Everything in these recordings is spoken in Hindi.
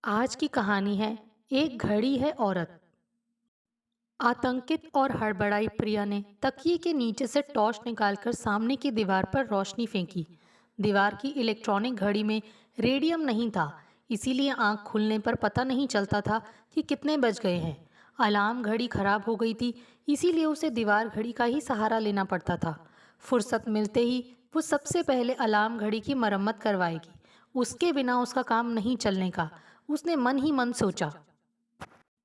आज की कहानी है एक घड़ी है औरत। आतंकित और हड़बड़ाई प्रिया ने तकिए के नीचे से टॉर्च निकालकर सामने की दीवार पर रोशनी फेंकी। दीवार की इलेक्ट्रॉनिक घड़ी में रेडियम नहीं था, इसीलिए आंख खुलने पर पता नहीं चलता था कि कितने बज गए हैं। अलार्म घड़ी खराब हो गई थी, इसीलिए उसे दीवार घड़ी का ही सहारा लेना पड़ता था। फुर्सत मिलते ही वो सबसे पहले अलार्म घड़ी की मरम्मत करवाएगी। उसके बिना उसका काम नहीं चलने का, उसने मन ही मन सोचा।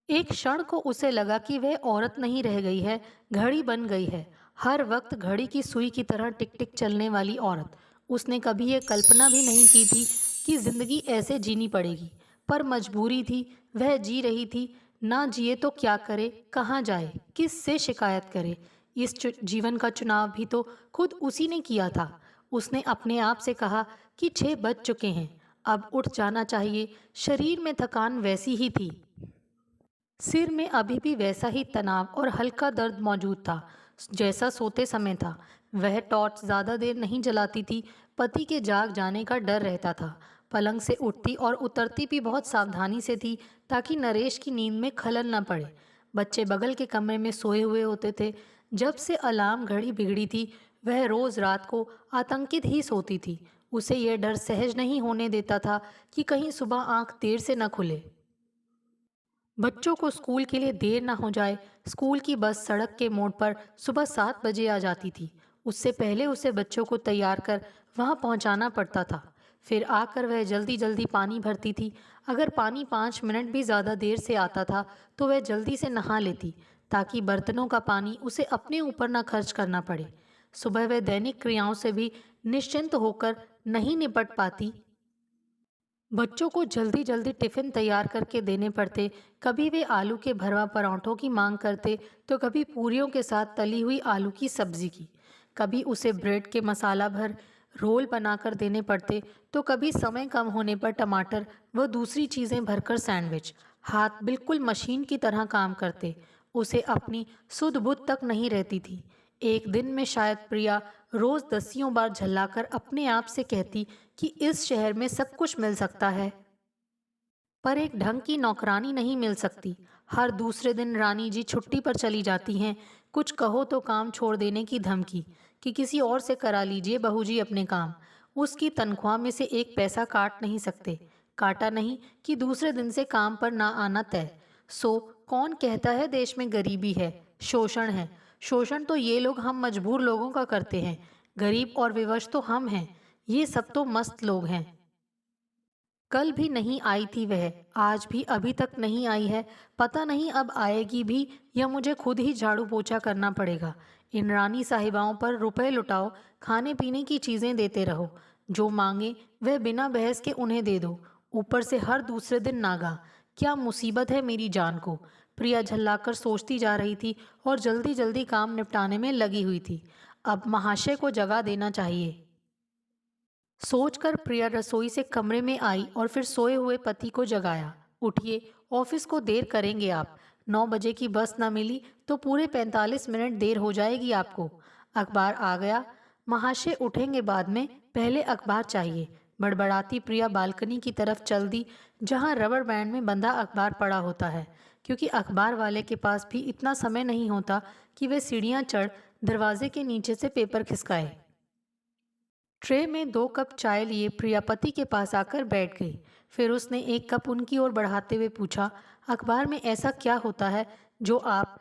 एक क्षण को उसे लगा कि वह औरत नहीं रह गई है, घड़ी बन गई है। हर वक्त घड़ी की सुई की तरह टिक टिक चलने वाली औरत। उसने कभी ये कल्पना भी नहीं की थी कि जिंदगी ऐसे जीनी पड़ेगी, पर मजबूरी थी। वह जी रही थी। ना जिए तो क्या करे, कहाँ जाए, किस से शिकायत करे। इस जीवन का चुनाव भी तो खुद उसी ने किया था। उसने अपने आप से कहा कि 6 बज चुके हैं, अब उठ जाना चाहिए। शरीर में थकान वैसी ही थी, सिर में अभी भी वैसा ही तनाव और हल्का दर्द मौजूद था जैसा सोते समय था। वह टॉर्च ज़्यादा देर नहीं जलाती थी, पति के जाग जाने का डर रहता था। पलंग से उठती और उतरती भी बहुत सावधानी से थी, ताकि नरेश की नींद में खलल न पड़े। बच्चे बगल के कमरे में सोए हुए होते थे। जब से अलार्म घड़ी बिगड़ी थी, वह रोज़ रात को आतंकित ही सोती थी। उसे यह डर सहज नहीं होने देता था कि कहीं सुबह आंख देर से न खुले, बच्चों को स्कूल के लिए देर ना हो जाए। स्कूल की बस सड़क के मोड़ पर सुबह 7 बजे आ जाती थी। उससे पहले उसे बच्चों को तैयार कर वहां पहुंचाना पड़ता था। फिर आकर वह जल्दी जल्दी पानी भरती थी। अगर पानी 5 मिनट भी ज़्यादा देर से आता था तो वह जल्दी से नहा लेती, ताकि बर्तनों का पानी उसे अपने ऊपर ना खर्च करना पड़े। सुबह वह दैनिक क्रियाओं से भी निश्चिंत होकर नहीं निपट पाती। बच्चों को जल्दी जल्दी टिफिन तैयार करके देने पड़ते। कभी वे आलू के भरवा परांठों की मांग करते, तो कभी पूरियों के साथ तली हुई आलू की सब्जी की। कभी उसे ब्रेड के मसाला भर रोल बनाकर देने पड़ते, तो कभी समय कम होने पर टमाटर व दूसरी चीज़ें भरकर सैंडविच। हाथ बिल्कुल मशीन की तरह काम करते। उसे अपनी सुध बुध तक नहीं रहती थी। एक दिन में शायद प्रिया रोज दसियों बार झल्लाकर अपने आप से कहती कि इस शहर में सब कुछ मिल सकता है, पर एक ढंग की नौकरानी नहीं मिल सकती। हर दूसरे दिन रानी जी छुट्टी पर चली जाती हैं। कुछ कहो तो काम छोड़ देने की धमकी कि किसी और से करा लीजिए बहू जी अपने काम। उसकी तनख्वाह में से एक पैसा काट नहीं सकते। काटा नहीं कि दूसरे दिन से काम पर ना आना तय। सो कौन कहता है देश में गरीबी है, शोषण है। शोषण तो ये लोग हम मजबूर लोगों का करते हैं। गरीब और विवश तो हम हैं। ये सब तो मस्त लोग हैं। कल भी नहीं आई थी वह, आज भी अभी तक नहीं आई है। पता नहीं अब आएगी भी या मुझे खुद ही झाड़ू पोछा करना पड़ेगा। इन रानी साहिबाओं पर रुपए लुटाओ, खाने पीने की चीज़ें देते रहो। जो मांगे वह बिना बहस के उन्हें दे दो। ऊपर से हर दूसरे दिन नागा। क्या मुसीबत है मेरी जान को। प्रिया झल्लाकर सोचती जा रही थी और जल्दी जल्दी काम निपटाने में लगी हुई थी। अब महाशय को जगा देना चाहिए, सोचकर प्रिया रसोई से कमरे में आई और फिर सोए हुए पति को जगाया। उठिए, ऑफिस को देर करेंगे आप। 9 बजे की बस ना मिली तो पूरे 45 मिनट देर हो जाएगी आपको। अखबार आ गया। महाशय उठेंगे बाद में, पहले अखबार चाहिए। बड़बड़ाती प्रिया बालकनी की तरफ चल दी, जहां रबर बैंड में बंधा अखबार पड़ा होता है, क्योंकि अखबार वाले के पास भी इतना समय नहीं होता कि वे सीढ़ियां चढ़ दरवाजे के नीचे से पेपर खिसकाए। ट्रे में 2 कप चाय लिए प्रिया पति के पास आकर बैठ गई। फिर उसने एक कप उनकी ओर बढ़ाते हुए पूछा, अखबार में ऐसा क्या होता है जो आप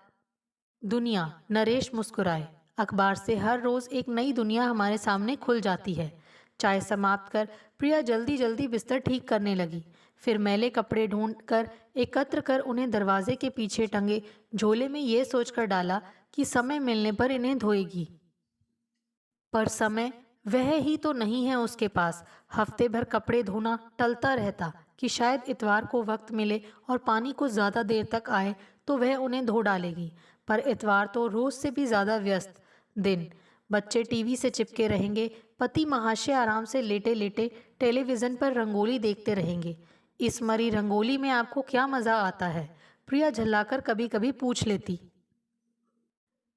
दुनिया। नरेश मुस्कुराए। अखबार से हर रोज एक नई दुनिया हमारे सामने खुल जाती है। चाय समाप्त कर प्रिया जल्दी जल्दी बिस्तर ठीक करने लगी। फिर मैले कपड़े ढूंढ कर एकत्र कर उन्हें दरवाजे के पीछे टंगे झोले में ये सोचकर डाला कि समय मिलने पर इन्हें धोएगी। पर समय वह ही तो नहीं है उसके पास। हफ्ते भर कपड़े धोना टलता रहता कि शायद इतवार को वक्त मिले और पानी को ज़्यादा देर तक आए तो वह उन्हें धो डालेगी। पर इतवार तो रोज़ से भी ज़्यादा व्यस्त दिन। बच्चे टीवी से चिपके रहेंगे, पति महाशय आराम से लेटे लेटे टेलीविज़न पर रंगोली देखते रहेंगे। इस मरी रंगोली में आपको क्या मज़ा आता है, प्रिया झल्लाकर कभी कभी पूछ लेती।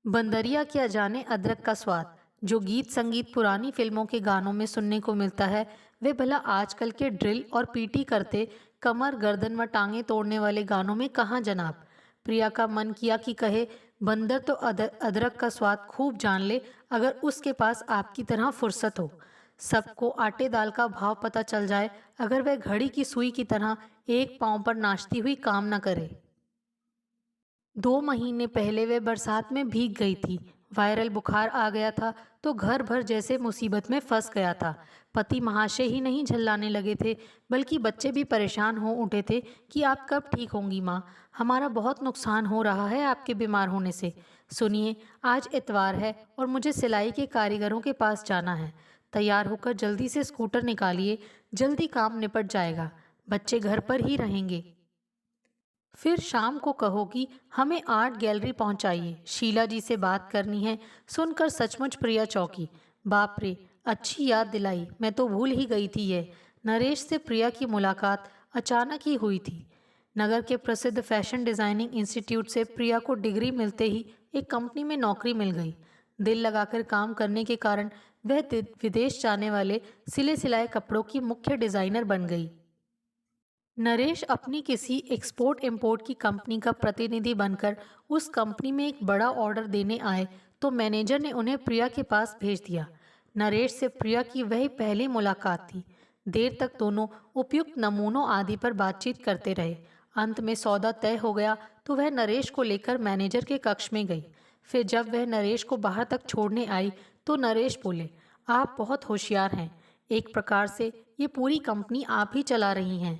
बंदरिया क्या जाने अदरक का स्वाद। जो गीत संगीत पुरानी फिल्मों के गानों में सुनने को मिलता है, वे भला आजकल के ड्रिल और पीटी करते कमर गर्दन व टांगे तोड़ने वाले गानों में कहाँ जनाब। प्रिया का मन किया कि कहे, बंदर तो अदरक का स्वाद खूब जान ले, अगर उसके पास आपकी तरह फुर्सत हो। सबको आटे दाल का भाव पता चल जाए, अगर वह घड़ी की सुई की तरह एक पांव पर नाचती हुई काम न करे। 2 महीने पहले वे बरसात में भीग गई थी। वायरल बुखार आ गया था तो घर भर जैसे मुसीबत में फंस गया था। पति महाशय ही नहीं झल्लाने लगे थे, बल्कि बच्चे भी परेशान हो उठे थे कि आप कब ठीक होंगी माँ, हमारा बहुत नुकसान हो रहा है आपके बीमार होने से। सुनिए, आज इतवार है और मुझे सिलाई के कारीगरों के पास जाना है। तैयार होकर जल्दी से स्कूटर निकालिए, जल्दी काम निपट जाएगा, बच्चे घर पर ही रहेंगे। फिर शाम को कहोगी हमें आर्ट गैलरी पहुंचाइए, शीला जी से बात करनी है। सुनकर सचमुच प्रिया चौंकी। बाप रे, अच्छी याद दिलाई, मैं तो भूल ही गई थी ये। नरेश से प्रिया की मुलाकात अचानक ही हुई थी। नगर के प्रसिद्ध फैशन डिज़ाइनिंग इंस्टीट्यूट से प्रिया को डिग्री मिलते ही एक कंपनी में नौकरी मिल गई। दिल लगाकर काम करने के कारण वह विदेश जाने वाले सिले सिलाए कपड़ों की मुख्य डिज़ाइनर बन गई। नरेश अपनी किसी एक्सपोर्ट इंपोर्ट की कंपनी का प्रतिनिधि बनकर उस कंपनी में एक बड़ा ऑर्डर देने आए तो मैनेजर ने उन्हें प्रिया के पास भेज दिया। नरेश से प्रिया की वही पहली मुलाकात थी। देर तक दोनों उपयुक्त नमूनों आदि पर बातचीत करते रहे। अंत में सौदा तय हो गया तो वह नरेश को लेकर मैनेजर के कक्ष में गई। फिर जब वह नरेश को बाहर तक छोड़ने आई तो नरेश बोले, आप बहुत होशियार हैं, एक प्रकार से ये पूरी कंपनी आप ही चला रही हैं।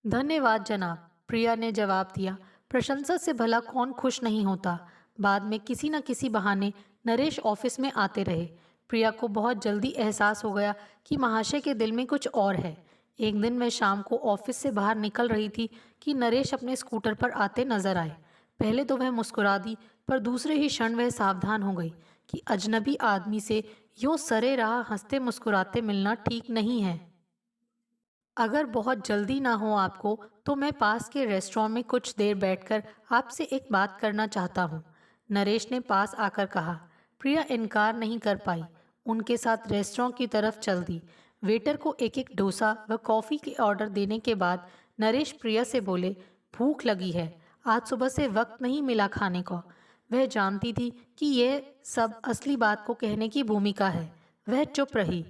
धन्यवाद जनाब, प्रिया ने जवाब दिया। प्रशंसा से भला कौन खुश नहीं होता। बाद में किसी न किसी बहाने नरेश ऑफिस में आते रहे। प्रिया को बहुत जल्दी एहसास हो गया कि महाशय के दिल में कुछ और है। एक दिन वह शाम को ऑफिस से बाहर निकल रही थी कि नरेश अपने स्कूटर पर आते नजर आए। पहले तो वह मुस्कुरा दी, पर दूसरे ही क्षण वह सावधान हो गई कि अजनबी आदमी से यूं सरे राह हंसते मुस्कुराते मिलना ठीक नहीं है। अगर बहुत जल्दी ना हो आपको तो मैं पास के रेस्टोरेंट में कुछ देर बैठकर आपसे एक बात करना चाहता हूँ, नरेश ने पास आकर कहा। प्रिया इनकार नहीं कर पाई, उनके साथ रेस्टोरेंट की तरफ चल दी। वेटर को एक एक डोसा व कॉफ़ी के ऑर्डर देने के बाद नरेश प्रिया से बोले, भूख लगी है, आज सुबह से वक्त नहीं मिला खाने को। वह जानती थी कि यह सब असली बात को कहने की भूमिका है। वह चुप रही।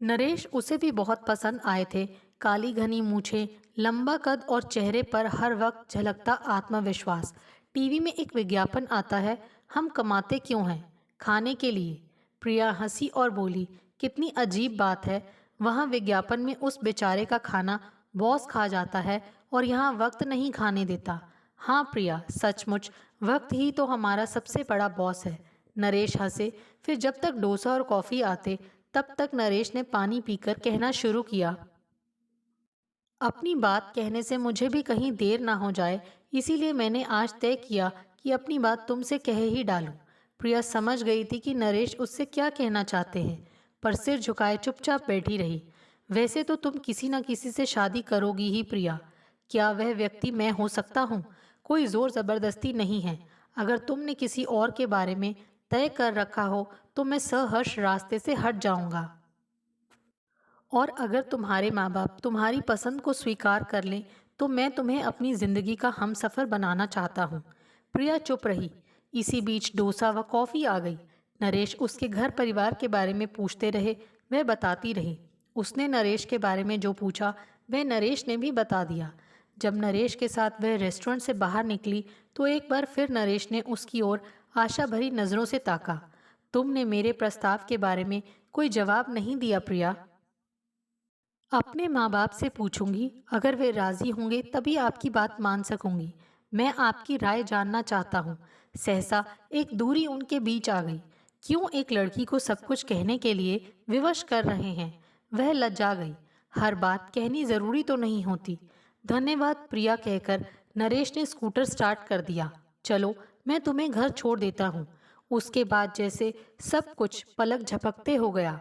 नरेश उसे भी बहुत पसंद आए थे। काली घनी मूछें, लंबा कद और चेहरे पर हर वक्त झलकता आत्मविश्वास। टीवी में एक विज्ञापन आता है, हम कमाते क्यों हैं? खाने के लिए। प्रिया हंसी और बोली, कितनी अजीब बात है, वहाँ विज्ञापन में उस बेचारे का खाना बॉस खा जाता है और यहाँ वक्त नहीं खाने देता। हाँ प्रिया, सचमुच वक्त ही तो हमारा सबसे बड़ा बॉस है। नरेश हंसे। फिर जब तक डोसा और कॉफ़ी आते तब तक नरेश ने पानी पीकर कहना शुरू किया, अपनी बात कहने से मुझे भी कहीं देर ना हो जाए, इसीलिए मैंने आज तय किया कि अपनी बात तुमसे कह ही डालूं। प्रिया समझ गई थी कि नरेश उससे क्या कहना चाहते हैं, पर सिर झुकाए चुपचाप बैठी रही। वैसे तो तुम किसी न किसी से शादी करोगी ही प्रिया। क्या वह व्यक्ति मैं हो सकता हूँ? कोई जोर जबरदस्ती नहीं है। अगर तुमने किसी और के बारे में तय कर रखा हो तो मैं सहर्ष रास्ते से हट जाऊंगा। और अगर तुम्हारे माँ बाप तुम्हारी पसंद को स्वीकार कर लें तो मैं तुम्हें अपनी ज़िंदगी का हमसफ़र बनाना चाहता हूँ। प्रिया चुप रही। इसी बीच डोसा व कॉफ़ी आ गई। नरेश उसके घर परिवार के बारे में पूछते रहे, वह बताती रही। उसने नरेश के बारे में जो पूछा वह नरेश ने भी बता दिया। जब नरेश के साथ वह रेस्टोरेंट से बाहर निकली तो एक बार फिर नरेश ने उसकी ओर आशा भरी नज़रों से ताका। तुमने मेरे प्रस्ताव के बारे में कोई जवाब नहीं दिया प्रिया। अपने माँ बाप से पूछूंगी, अगर वे राजी होंगे तभी आपकी बात मान सकूंगी। मैं आपकी राय जानना चाहता हूँ। सहसा एक दूरी उनके बीच आ गई। क्यों एक लड़की को सब कुछ कहने के लिए विवश कर रहे हैं? वह लज्जा गई। हर बात कहनी जरूरी तो नहीं होती। धन्यवाद प्रिया कहकर नरेश ने स्कूटर स्टार्ट कर दिया। चलो, मैं तुम्हें घर छोड़ देता हूँ। उसके बाद जैसे सब कुछ पलक झपकते हो गया।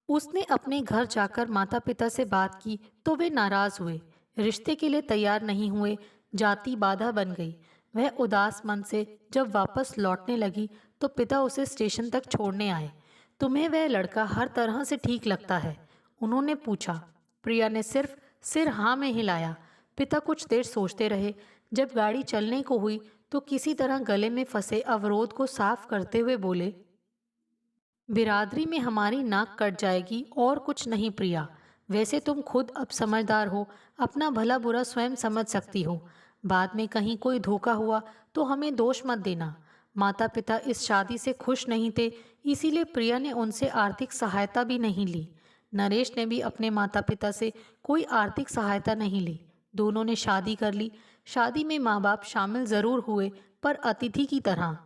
उसने अपने घर जाकर माता पिता से बात की तो वे नाराज हुए, रिश्ते के लिए तैयार नहीं हुए। जाति बाधा बन गई। वह उदास मन से जब वापस लौटने लगी तो पिता उसे स्टेशन तक छोड़ने आए। तुम्हें वह लड़का हर तरह से ठीक लगता है? उन्होंने पूछा। प्रिया ने सिर्फ सिर हाँ में हिलाया। पिता कुछ देर सोचते रहे। जब गाड़ी चलने को हुई तो किसी तरह गले में फंसे अवरोध को साफ करते हुए बोले, बिरादरी में हमारी नाक कट जाएगी और कुछ नहीं प्रिया। वैसे तुम खुद अब समझदार हो, अपना भला बुरा स्वयं समझ सकती हो। बाद में कहीं कोई धोखा हुआ तो हमें दोष मत देना। माता पिता इस शादी से खुश नहीं थे, इसीलिए प्रिया ने उनसे आर्थिक सहायता भी नहीं ली। नरेश ने भी अपने माता पिता से कोई आर्थिक सहायता नहीं ली। दोनों ने शादी कर ली। शादी में माँ बाप शामिल जरूर हुए, पर अतिथि की तरह।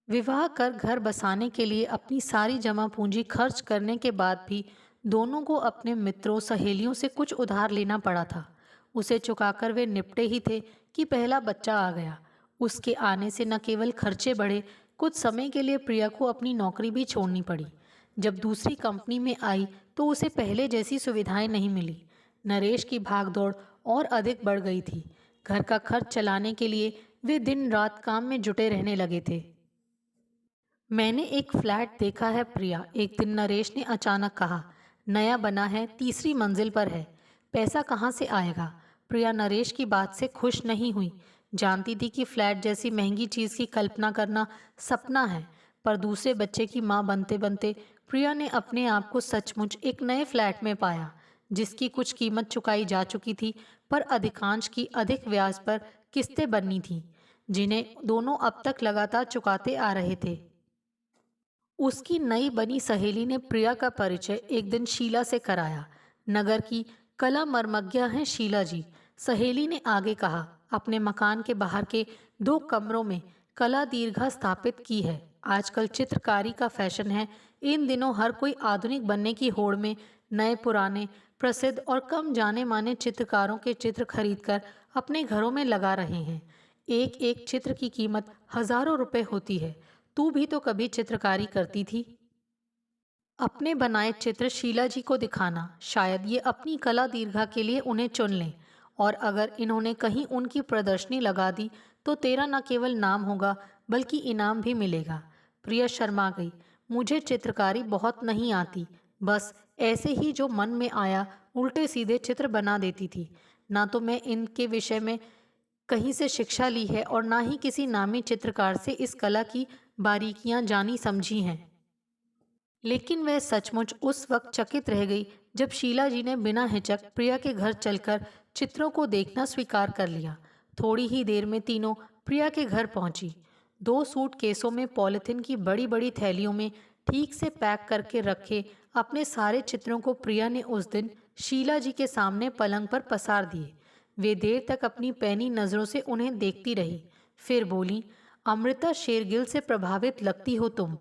विवाह कर घर बसाने के लिए अपनी सारी जमा पूंजी खर्च करने के बाद भी दोनों को अपने मित्रों सहेलियों से कुछ उधार लेना पड़ा था। उसे चुकाकर वे निपटे ही थे कि पहला बच्चा आ गया। उसके आने से न केवल खर्चे बढ़े, कुछ समय के लिए प्रिया को अपनी नौकरी भी छोड़नी पड़ी। जब दूसरी कंपनी में आई तो उसे पहले जैसी सुविधाएं नहीं मिली। नरेश की भागदौड़ और अधिक बढ़ गई थी। घर का खर्च चलाने के लिए वे दिन रात काम में जुटे रहने लगे थे। मैंने एक फ्लैट देखा है प्रिया, एक दिन नरेश ने अचानक कहा। नया बना है, तीसरी मंजिल पर है। पैसा कहाँ से आएगा? प्रिया नरेश की बात से खुश नहीं हुई। जानती थी कि फ्लैट जैसी महंगी चीज़ की कल्पना करना सपना है, पर दूसरे बच्चे की माँ बनते बनते प्रिया ने अपने आप को सचमुच एक नए फ्लैट में पाया, जिसकी कुछ कीमत चुकाई जा चुकी थी, पर अधिकांश की अधिक ब्याज पर किस्तें बननी थीं, जिन्हें दोनों अब तक लगातार चुकाते आ रहे थे। उसकी नई बनी सहेली ने प्रिया का परिचय एक दिन शीला से कराया। नगर की कला मर्मज्ञ हैं शीला जी, सहेली ने आगे कहा। अपने मकान के बाहर के 2 कमरों में कला दीर्घा स्थापित की है। आजकल चित्रकारी का फैशन है। इन दिनों हर कोई आधुनिक बनने की होड़ में नए पुराने प्रसिद्ध और कम जाने माने चित्रकारों के चित्र खरीदकर अपने घरों में लगा रहे हैं। एक एक चित्र की कीमत हजारों रुपए होती है। तू भी तो कभी चित्रकारी करती थी। अपने बनाए चित्र शीला जी को दिखाना, शायद ये अपनी कला दीर्घा के लिए उन्हें चुन लें। और अगर इन्होंने कहीं उनकी प्रदर्शनी लगा दी तो तेरा न केवल नाम होगा बल्कि इनाम भी मिलेगा। प्रिया शर्मा गई। मुझे चित्रकारी बहुत नहीं आती, बस ऐसे ही जो मन में आया उल्टे सीधे चित्र बना देती थी। ना तो मैं इनके विषय में कहीं से शिक्षा ली है और ना ही किसी नामी चित्रकार से इस कला की बारीकियां जानी समझी हैं। लेकिन वह सचमुच उस वक्त चकित रह गई जब शीला जी ने बिना हिचक प्रिया के घर चलकर चित्रों को देखना स्वीकार कर लिया। थोड़ी ही देर में तीनों प्रिया के घर पहुंची। 2 सूटकेसों में पॉलिथीन की बड़ी बड़ी थैलियों में ठीक से पैक करके रखे अपने सारे चित्रों को प्रिया ने उस दिन शीला जी के सामने पलंग पर पसार दिए। वे देर तक अपनी पैनी नजरों से उन्हें देखती रही, फिर बोली, अमृता शेरगिल से प्रभावित लगती हो तुम।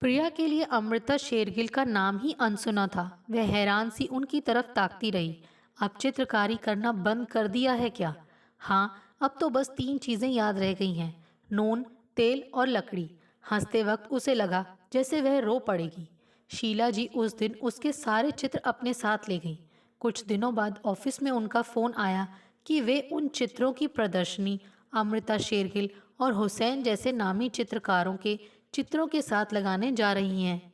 प्रिया के लिए अमृता शेरगिल का नाम ही अनसुना था। वह हैरान सी उनकी तरफ ताकती रही। अब चित्रकारी करना बंद कर दिया है क्या? हाँ, अब तो बस 3 चीजें याद रह गई हैं, नून, तेल और लकड़ी। हंसते वक्त उसे लगा जैसे वह रो पड़ेगी। शीला जी उस दिन उसके सारे चित्र अपने साथ ले गई। कुछ दिनों बाद ऑफिस में उनका फोन आया कि वे उन चित्रों की प्रदर्शनी अमृता शेरगिल और हुसैन जैसे नामी चित्रकारों के चित्रों के साथ लगाने जा रही हैं।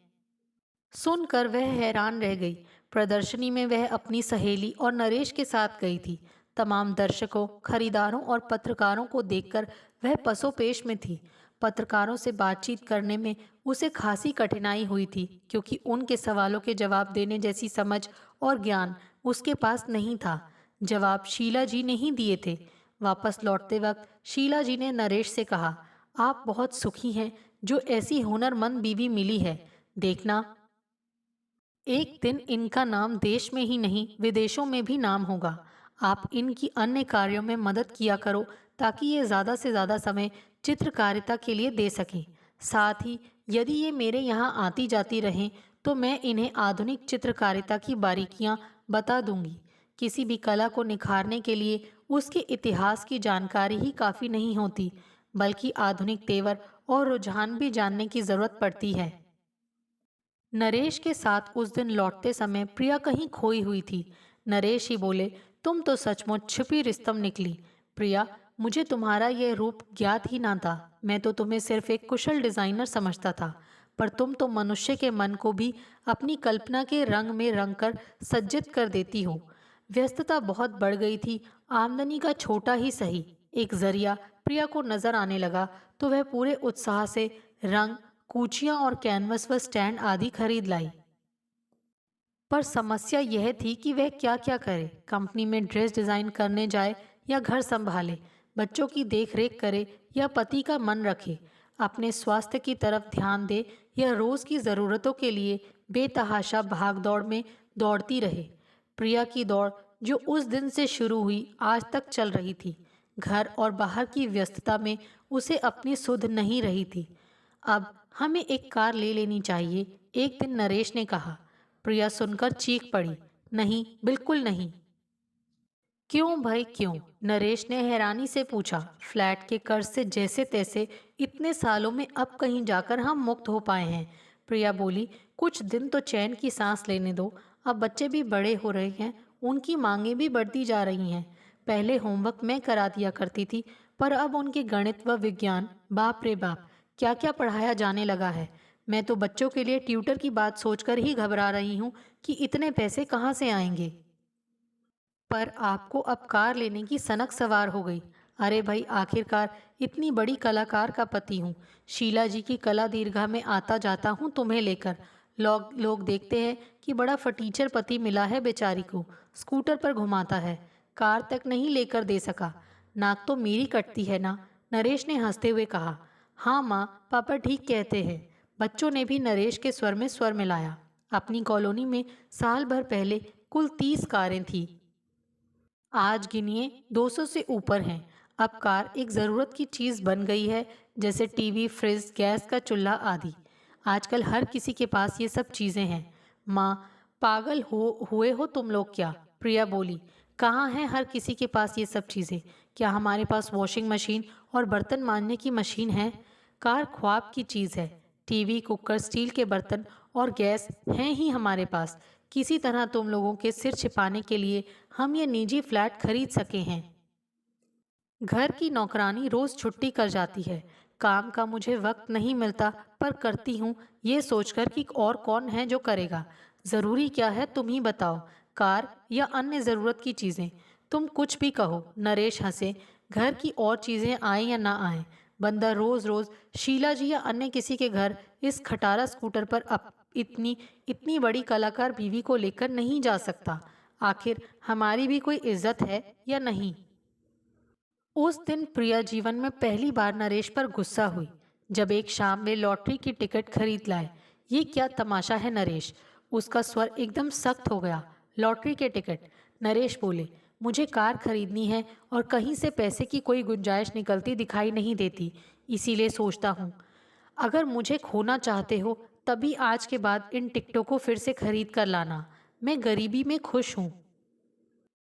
सुनकर वह हैरान रह गई। प्रदर्शनी में वह अपनी सहेली और नरेश के साथ गई थी। तमाम दर्शकों, खरीदारों और पत्रकारों को देखकर वह पसोपेश में थी। पत्रकारों से बातचीत करने में उसे खासी कठिनाई हुई थी, क्योंकि उनके सवालों के जवाब देने जैसी समझ और ज्ञान उसके पास नहीं था। जवाब शीला जी ने ही दिए थे। वापस लौटते वक्त शीला जी ने नरेश से कहा, आप बहुत सुखी हैं जो ऐसी हुनरमंद बीवी मिली है। देखना, एक दिन इनका नाम देश में ही नहीं विदेशों में भी नाम होगा। आप इनकी अन्य कार्यों में मदद किया करो ताकि ये ज़्यादा से ज़्यादा समय चित्रकारिता के लिए दे सकें। साथ ही यदि ये मेरे यहाँ आती जाती रहें तो मैं इन्हें आधुनिक चित्रकारिता की बारीकियाँ बता दूंगी। किसी भी कला को निखारने के लिए उसके इतिहास की जानकारी ही काफ़ी नहीं होती, बल्कि आधुनिक तेवर और रुझान भी जानने की ज़रूरत पड़ती है। नरेश के साथ उस दिन लौटते समय प्रिया कहीं खोई हुई थी। नरेश ही बोले, तुम तो सचमुच छिपी रिस्तम निकली। प्रिया, मुझे तुम्हारा यह रूप ज्ञात ही ना था। मैं तो तुम्हें सिर्फ एक कुशल डिजाइनर समझता था, पर तुम तो मनुष्य के मन को भी अपनी कल्पना के रंग में रंग कर सज्जित कर देती हो। व्यस्तता बहुत बढ़ गई थी। आमदनी का छोटा ही सही एक जरिया प्रिया को नजर आने लगा तो वह पूरे उत्साह से रंग, कूचियां और कैनवस व स्टैंड आदि खरीद लाई। पर समस्या यह थी कि वह क्या क्या करे। कंपनी में ड्रेस डिजाइन करने जाए या घर संभाले, बच्चों की देख रेख करे या पति का मन रखे, अपने स्वास्थ्य की तरफ ध्यान दे या रोज की ज़रूरतों के लिए बेतहाशा भाग दौड़ में दौड़ती रहे। प्रिया की दौड़ जो उस दिन से शुरू हुई आज तक चल रही थी। घर और बाहर की व्यस्तता में उसे अपनी सुध नहीं रही थी। अब हमें एक कार ले लेनी चाहिए, एक दिन नरेश ने कहा। प्रिया सुनकर चीख पड़ी, नहीं, बिल्कुल नहीं। क्यों भाई क्यों? नरेश ने हैरानी से पूछा। फ्लैट के कर्ज से जैसे तैसे इतने सालों में अब कहीं जाकर हम मुक्त हो पाए हैं। प्रिया बोली, कुछ दिन तो चैन की सांस लेने दो। अब बच्चे भी बड़े हो रहे हैं, उनकी मांगें भी बढ़ती जा रही हैं। पहले होमवर्क मैं करा दिया करती थी, पर अब उनके गणित व विज्ञान, बाप रे बाप, क्या क्या पढ़ाया जाने लगा है। मैं तो बच्चों के लिए ट्यूटर की बात सोचकर ही घबरा रही हूँ कि इतने पैसे कहाँ से आएंगे। पर आपको अब कार लेने की सनक सवार हो गई। अरे भाई, आखिरकार इतनी बड़ी कलाकार का पति हूँ। शीला जी की कला दीर्घा में आता जाता हूँ तुम्हें लेकर। लोग लोग देखते हैं कि बड़ा फटीचर पति मिला है बेचारी को, स्कूटर पर घुमाता है, कार तक नहीं लेकर दे सका। नाक तो मेरी कटती है ना? नरेश ने हंसते हुए कहा। हाँ माँ, पापा ठीक कहते हैं। बच्चों ने भी नरेश के स्वर में स्वर मिलाया। अपनी कॉलोनी में साल भर पहले कुल 30 कारें थीं। आज गिनिए 200 से ऊपर हैं। अब कार एक ज़रूरत की चीज़ बन गई है, जैसे टीवी, फ्रिज, गैस का चूल्हा आदि। आजकल हर किसी के पास ये सब चीज़ें हैं। माँ, पागल हो हुए हो तुम लोग क्या? प्रिया बोली। कहाँ है हर किसी के पास ये सब चीज़ें? क्या हमारे पास वॉशिंग मशीन और बर्तन मांजने की मशीन है? कार ख्वाब की चीज़ है। टीवी, कुकर, स्टील के बर्तन और गैस हैं ही हमारे पास। किसी तरह तुम लोगों के सिर छिपाने के लिए हम ये निजी फ्लैट खरीद सके हैं। घर की नौकरानी रोज छुट्टी कर जाती है। काम का मुझे वक्त नहीं मिलता, पर करती हूँ ये सोचकर कि और कौन है जो करेगा। ज़रूरी क्या है तुम ही बताओ, कार या अन्य ज़रूरत की चीज़ें? तुम कुछ भी कहो। नरेश हंसे। घर की और चीज़ें आए या ना आए, बंदा रोज़ रोज़ शीला जी या अन्य किसी के घर इस खटारा स्कूटर पर इतनी इतनी बड़ी कलाकार बीवी को लेकर नहीं जा सकता। आखिर हमारी भी कोई इज्जत है या नहीं? उस दिन प्रिया जीवन में पहली बार नरेश पर गुस्सा हुई, जब एक शाम वे लॉटरी की टिकट खरीद लाए। ये क्या तमाशा है नरेश? उसका स्वर एकदम सख्त हो गया। लॉटरी के टिकट? नरेश बोले, मुझे कार खरीदनी है और कहीं से पैसे की कोई गुंजाइश निकलती दिखाई नहीं देती, इसीलिए सोचता हूँ अगर मुझे खोना चाहते हो तभी आज के बाद इन टिकटों को फिर से खरीद कर लाना। मैं गरीबी में खुश हूँ।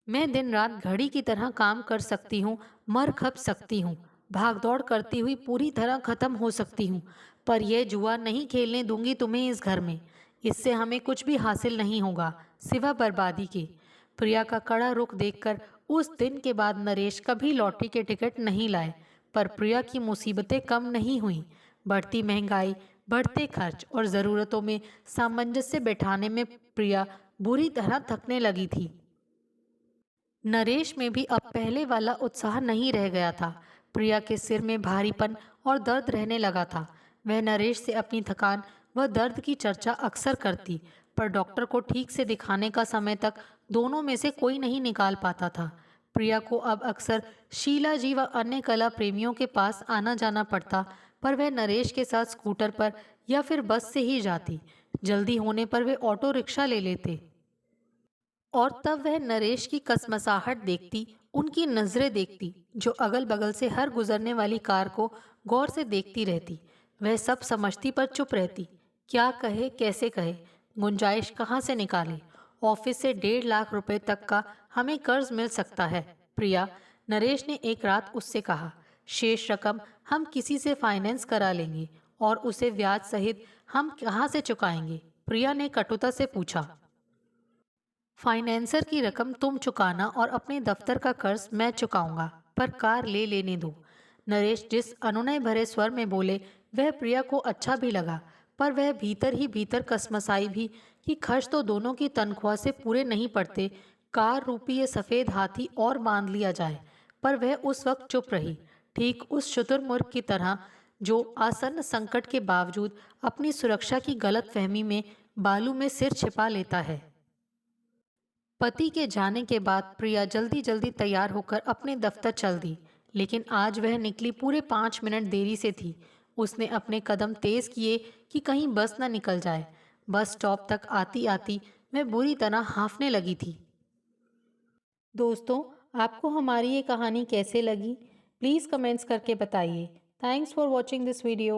मैं दिन रात घड़ी की तरह काम कर सकती हूँ, मर खप सकती हूँ, भाग दौड़ करती हुई पूरी तरह खत्म हो सकती हूँ, पर यह जुआ नहीं खेलने दूंगी तुम्हें इस घर में। इससे हमें कुछ भी हासिल नहीं होगा सिवा बर्बादी के। प्रिया का कड़ा रुख देखकर उस दिन के बाद नरेश कभी लॉटरी के टिकट नहीं लाए। पर प्रिया की मुसीबतें कम नहीं हुईं। बढ़ती महंगाई, बढ़ते खर्च और ज़रूरतों में सामंजस्य बैठाने में प्रिया बुरी तरह थकने लगी थी। नरेश में भी अब पहले वाला उत्साह नहीं रह गया था। प्रिया के सिर में भारीपन और दर्द रहने लगा था। वह नरेश से अपनी थकान व दर्द की चर्चा अक्सर करती, पर डॉक्टर को ठीक से दिखाने का समय तक दोनों में से कोई नहीं निकाल पाता था। प्रिया को अब अक्सर शीला जी व अन्य कला प्रेमियों के पास आना जाना पड़ता, पर वह नरेश के साथ स्कूटर पर या फिर बस से ही जाती। जल्दी होने पर वे ऑटो रिक्शा ले लेते और तब वह नरेश की कसमसाहट देखती, उनकी नजरें देखती, जो अगल बगल से हर गुजरने वाली कार को गौर से देखती रहती। वह सब समझती पर चुप रहती। क्या कहे, कैसे कहे, गुंजाइश कहाँ से निकाले? ऑफिस से 1.5 लाख रुपए तक का हमें कर्ज मिल सकता है प्रिया, नरेश ने एक रात उससे कहा। शेष रकम हम किसी से फाइनेंस करा लेंगे और उसे ब्याज सहित हम कहाँ से चुकाएंगे? प्रिया ने कटुता से पूछा। फाइनेंसर की रकम तुम चुकाना और अपने दफ्तर का कर्ज मैं चुकाऊंगा, पर कार ले लेने दो। नरेश जिस अनुनय भरे स्वर में बोले वह प्रिया को अच्छा भी लगा, पर वह भीतर ही भीतर कसमसाई भी कि खर्च तो दोनों की तनख्वाह से पूरे नहीं पड़ते। कार रूपी ये सफ़ेद हाथी और बांध लिया जाए। पर वह उस वक्त चुप रही, ठीक उस शुतुरमुर्ग की तरह जो आसन्न संकट के बावजूद अपनी सुरक्षा की गलतफहमी में बालू में सिर छिपा लेता है। पति के जाने के बाद प्रिया जल्दी जल्दी तैयार होकर अपने दफ्तर चल दी, लेकिन आज वह निकली पूरे 5 मिनट देरी से थी। उसने अपने कदम तेज किए कि कहीं बस न निकल जाए। बस स्टॉप तक आती आती वह बुरी तरह हांफने लगी थी। दोस्तों, आपको हमारी ये कहानी कैसे लगी? प्लीज़ कमेंट्स करके बताइए। Thanks for watching this video.